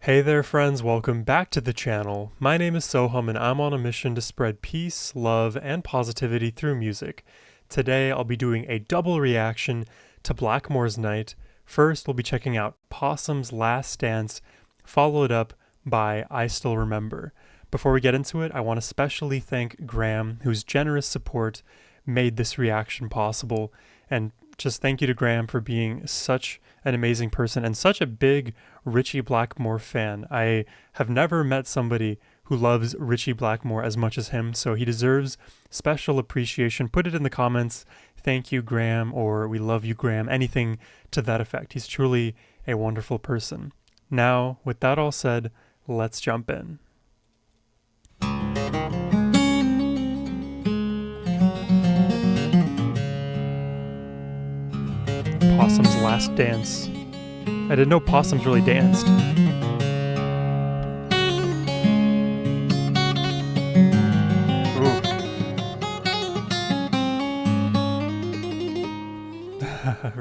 Hey there friends, welcome back to the channel. My name is Sohum and I'm on a mission to spread peace, love, and positivity through music. Today I'll be doing a double reaction to Blackmore's Night. First we'll be checking out Possum's Last Dance, followed up by I Still Remember. Before we get into it, I want to specially thank Graham, whose generous support made this reaction possible, and just thank you to Graham for being such an amazing person and such a big Ritchie Blackmore fan. I have never met somebody who loves Ritchie Blackmore as much as him, so he deserves special appreciation. Put it in the comments, thank you Graham, or we love you Graham, anything to that effect. He's truly a wonderful person. Now, with that all said, let's jump in. Possum's Last Dance. I didn't know possums really danced. Ooh.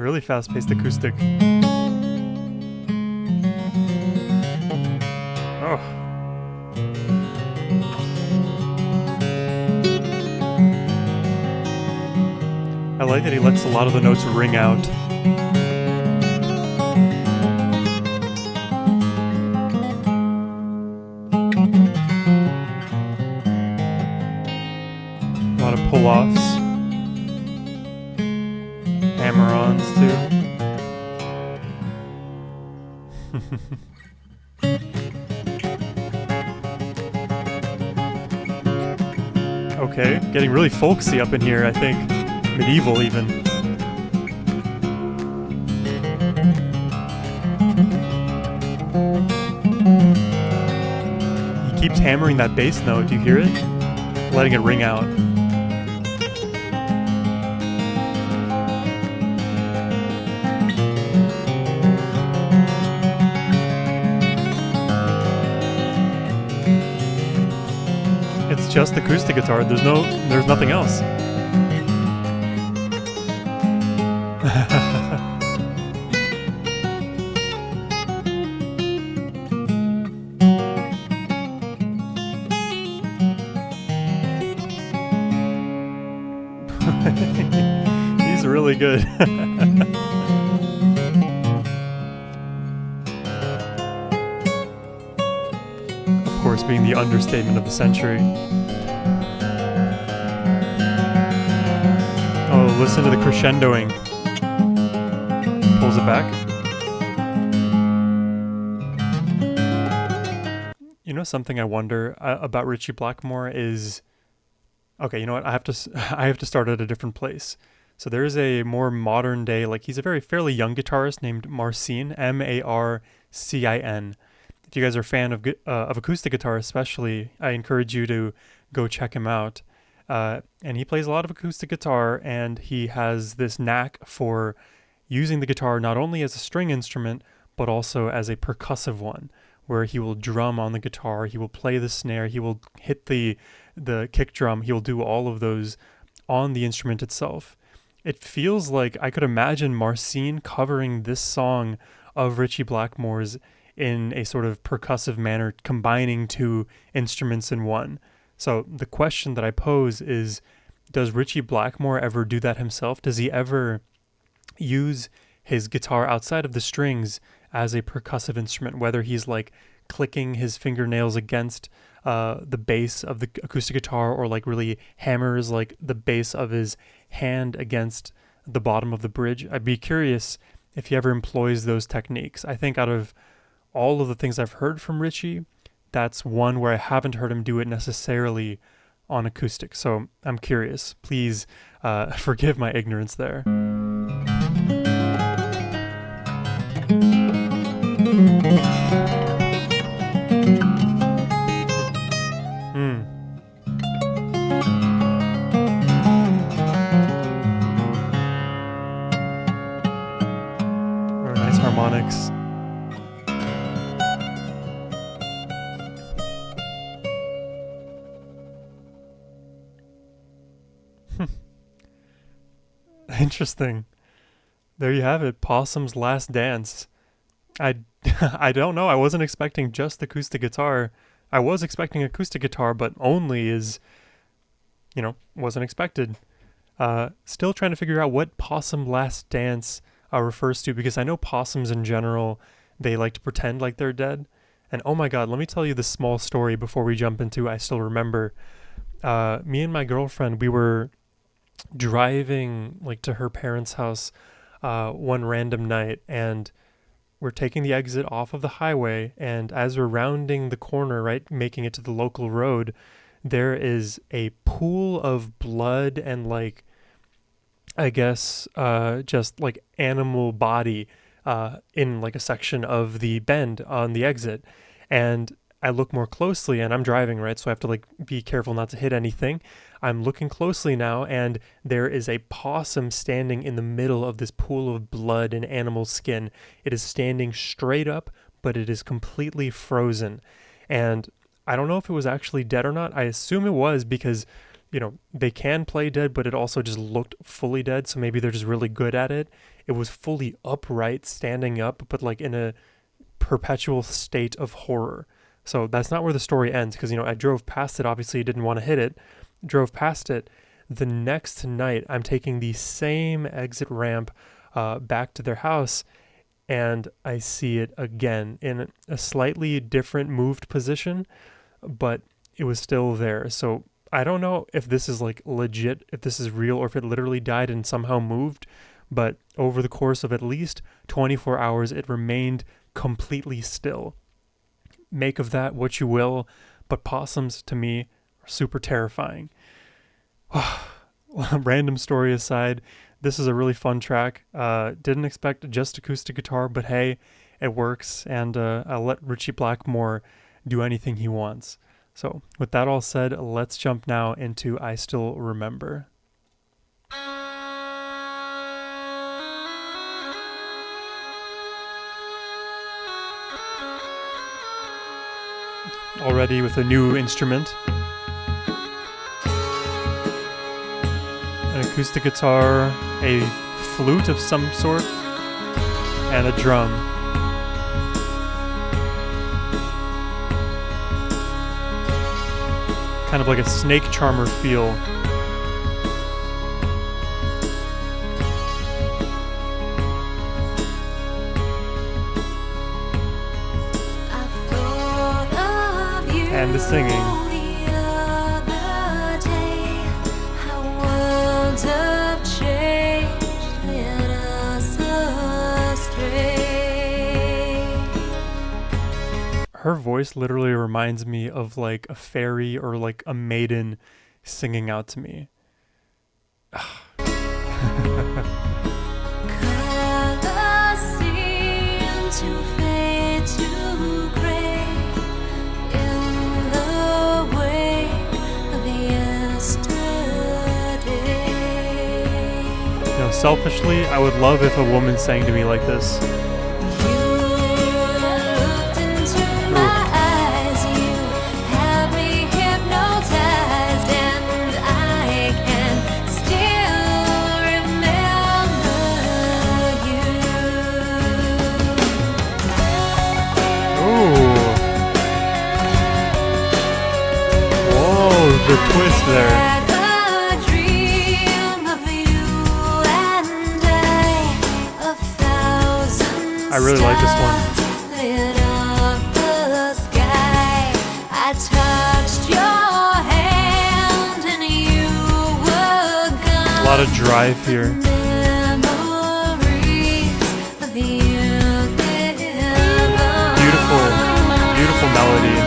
Really fast-paced acoustic. Oh. I like that he lets a lot of the notes ring out. A lot of pull-offs. Hammer-ons too. Okay, getting really folksy up in here, I think. Medieval even. He keeps hammering that bass note, do you hear it? Letting it ring out. It's just acoustic guitar, there's nothing else. He's really good. Of course, being the understatement of the century. Oh, listen to the crescendoing. Pulls it back. You know, something I wonder about Ritchie Blackmore is, okay, you know what? I have to start at a different place. So there is a more modern day, like he's a fairly young guitarist named Marcin, Marcin. If you guys are a fan of acoustic guitar, especially, I encourage you to go check him out. And he plays a lot of acoustic guitar, and he has this knack for using the guitar not only as a string instrument, but also as a percussive one, where he will drum on the guitar, he will play the snare, he will hit the kick drum, he will do all of those on the instrument itself. It feels like I could imagine Marcin covering this song of Ritchie Blackmore's in a sort of percussive manner, combining two instruments in one. So the question that I pose is, does Ritchie Blackmore ever do that himself? Does he ever use his guitar outside of the strings as a percussive instrument, whether he's like clicking his fingernails against the bass of the acoustic guitar, or like really hammers like the bass of his hand against the bottom of the bridge? I'd be curious if he ever employs those techniques. I think out of all of the things I've heard from Ritchie, that's one where I haven't heard him do it necessarily on acoustic. So I'm curious. Please forgive my ignorance there. Very nice harmonics. Interesting. There you have it, Possum's Last Dance. I I don't know. I wasn't expecting just acoustic guitar. I was expecting acoustic guitar, but only is, wasn't expected. Still trying to figure out what Possum Last Dance refers to, because I know possums in general, they like to pretend like they're dead. And oh my god, let me tell you this small story before we jump into I Still Remember. Me and my girlfriend, we were driving like to her parents' house one random night, and we're taking the exit off of the highway, and as we're rounding the corner, right, making it to the local road, there is a pool of blood and like I guess just like animal body in like a section of the bend on the exit. And I look more closely, and I'm driving, right? So I have to like be careful not to hit anything. I'm looking closely now, and there is a possum standing in the middle of this pool of blood and animal skin. It is standing straight up, but it is completely frozen. And I don't know if it was actually dead or not. I assume it was, because they can play dead, but it also just looked fully dead. So maybe they're just really good at it. It was fully upright, standing up, but like in a perpetual state of horror. So that's not where the story ends, because, I drove past it. Obviously, didn't want to hit it. Drove past it. The next night, I'm taking the same exit ramp back to their house, and I see it again in a slightly different moved position, but it was still there. So I don't know if this is like legit, if this is real, or if it literally died and somehow moved, but over the course of at least 24 hours, it remained completely still. Make of that what you will, but possums to me are super terrifying. Random story aside, this is a really fun track. Didn't expect just acoustic guitar, but hey, it works, and I'll let Richie Blackmore do anything he wants. So with that all said, let's jump now into I Still Remember. Already with a new instrument. An acoustic guitar, a flute of some sort, and a drum. Kind of like a snake charmer feel. And the singing. Her voice literally reminds me of like a fairy or like a maiden singing out to me. Selfishly, I would love if a woman sang to me like this. The twist there. I really like this one. A lot of drive here. Beautiful, beautiful melody.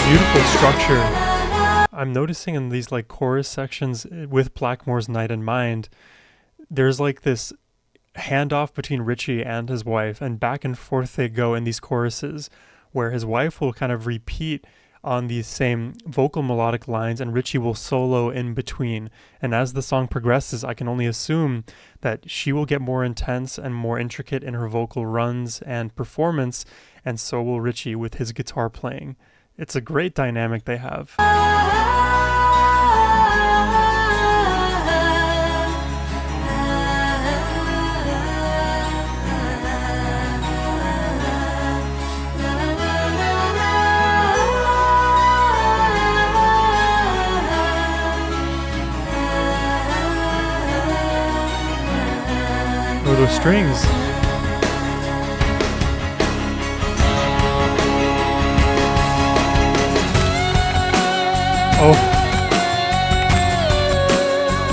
Beautiful structure. I'm noticing in these like chorus sections with Blackmore's Night in mind, there's like this handoff between Richie and his wife, and back and forth they go in these choruses, where his wife will kind of repeat on these same vocal melodic lines, and Richie will solo in between. And as the song progresses, I can only assume that she will get more intense and more intricate in her vocal runs and performance, and so will Richie with his guitar playing. It's a great dynamic they have. Oh, those strings. Oh.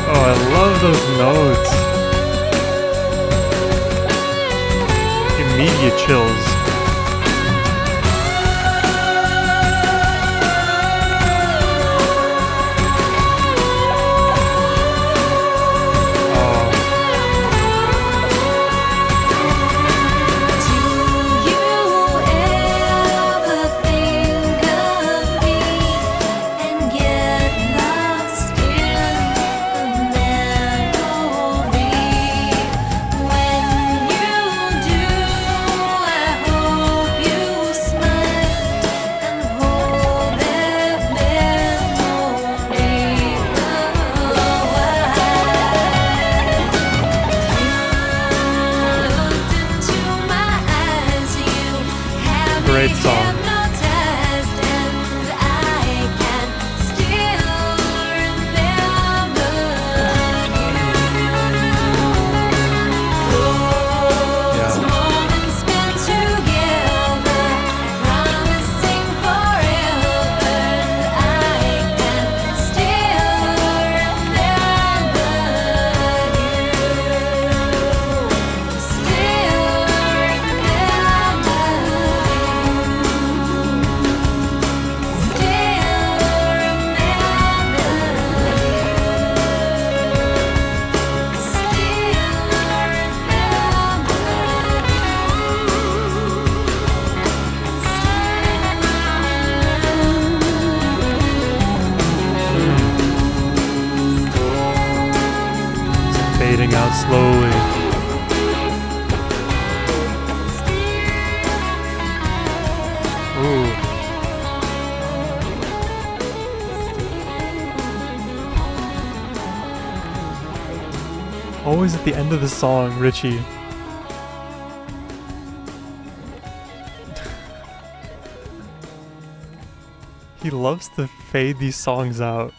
Oh, I love those notes. Immediate chills. Great song. Fading out slowly. Ooh. Always at the end of the song, Richie. He loves to fade these songs out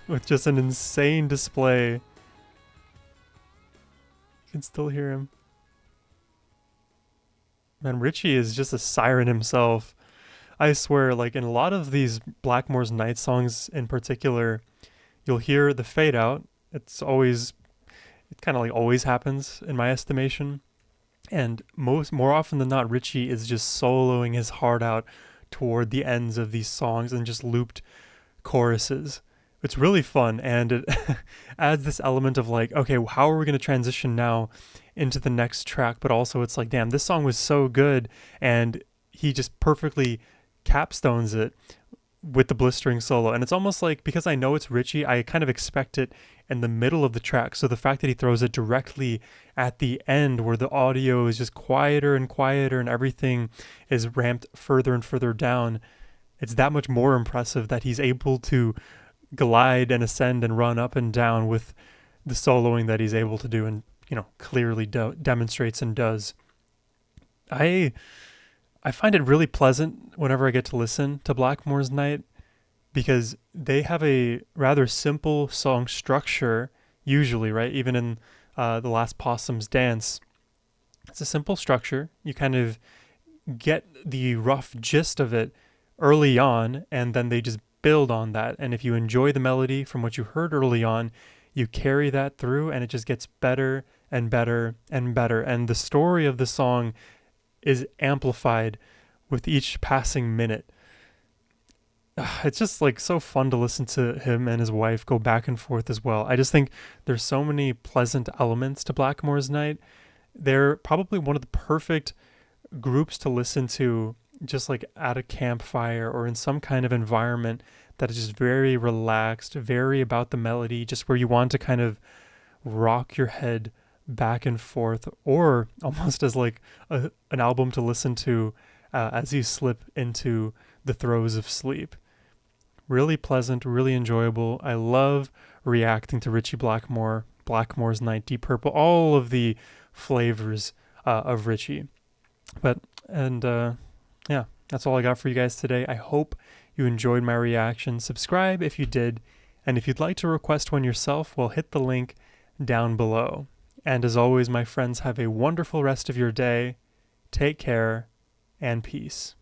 with just an insane display. You can still hear him. Man, Richie is just a siren himself. I swear, like in a lot of these Blackmore's Night songs in particular, you'll hear the fade out. It kind of like always happens in my estimation. And more often than not, Richie is just soloing his heart out toward the ends of these songs and just looped choruses. It's really fun, and it adds this element of like, okay, how are we going to transition now into the next track? But also it's like, damn, this song was so good, and he just perfectly capstones it with the blistering solo. And it's almost like, because I know it's Richie, I kind of expect it in the middle of the track. So the fact that he throws it directly at the end where the audio is just quieter and quieter and everything is ramped further and further down, it's that much more impressive that he's able to glide and ascend and run up and down with the soloing that he's able to do, and clearly demonstrates and does. I find it really pleasant whenever I get to listen to Blackmore's Night, because they have a rather simple song structure usually, right? Even in the last Possum's Dance, it's a simple structure. You kind of get the rough gist of it early on, and then they just build on that. And if you enjoy the melody from what you heard early on, you carry that through, and it just gets better and better and better. And the story of the song is amplified with each passing minute. it's just like so fun to listen to him and his wife go back and forth as well. I just think there's so many pleasant elements to Blackmore's Night. They're probably one of the perfect groups to listen to just like at a campfire or in some kind of environment that is just very relaxed, very about the melody, just where you want to kind of rock your head back and forth, or almost as like an album to listen to as you slip into the throes of sleep. Really pleasant, really enjoyable. I love reacting to Richie Blackmore, Blackmore's Night, Deep Purple, all of the flavors of Richie. But, and yeah, that's all I got for you guys today. I hope you enjoyed my reaction. Subscribe if you did. And if you'd like to request one yourself, well, hit the link down below. And as always, my friends, have a wonderful rest of your day. Take care and peace.